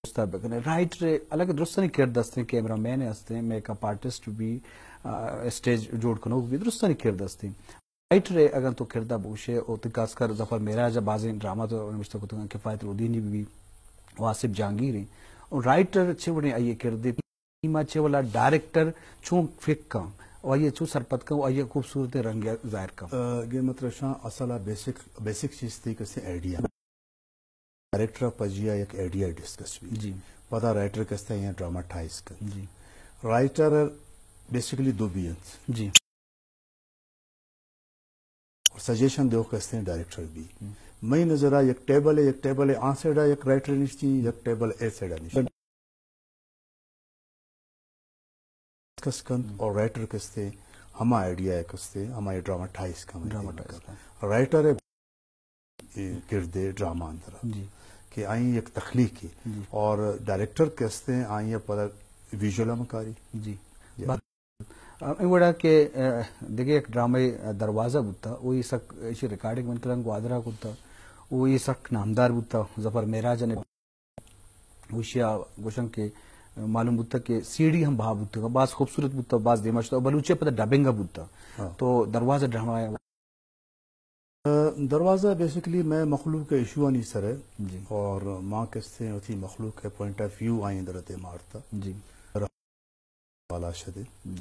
writer అలాగే درستنی کردستیں camera مین ہستیں make up artist بھی stage جوڑ کنوک بھی درستنی کردستیں رائٹر اگر تو کردہ بوشے او تکاس کر ظفر معراج بازیں ڈرامہ تو نوشتہ کو کفایت الدینی بھی واسف جہانگیر ہیں اور رائٹر چھوڑے آئیے کردے پیما چھوڑا ڈائریکٹر چون فک کا اور یہ چون سرپت کا اور یہ خوبصورت رنگ ظاہر کا یہ مطلب شاہ اصلا بیسک چیز تھی کسی آئیڈیا ڈائریکٹر پجیا ایک آئیڈیا ڈسکس بھی جی پتا رائٹر کستا ہے یہ ڈراماٹائز کر جی رائٹر بیسکلی دو بیئنس جی اور سجیشن دیو کستے ہیں ڈائریکٹر بھی میں نظر آ ایک ٹیبل ہے آن سیڈا ایک رائٹر نشتی ایک ٹیبل اے سیڈا نشتی ڈسکس کن اور رائٹر کستے ہما آئیڈیا ہے کستے ہما یہ ڈراماٹائز کا رائٹر کردے ڈرامہ اندر جی کہ آئیں ایک تخلیق ہے اور ڈائریکٹر کہتے ہیں آئیں پر ویژول مکاری جی بڑا کہ دیکھیں ایک ڈرامہ دروازہ بودتا وہ سک ایسی ریکارڈنگ من کرنگ وادرہ بودتا وہ سک نامدار بودتا ظفر معراج نے وشیا گوشن کے معلوم بودتا کہ سیڑھی ہم بہا بودتا بعض خوبصورت بودتا بعض دیماشتا بلوچے پتہ ڈبنگا بودتا تو دروازہ ڈرامہ آیا دروازہ بیسکلی میں مخلوق کا ایشو نہیں سر ہے اور ماں کستے ہیں اسی مخلوق کے پوائنٹ آف ویو آئیں درتے مارتا جی والا شدید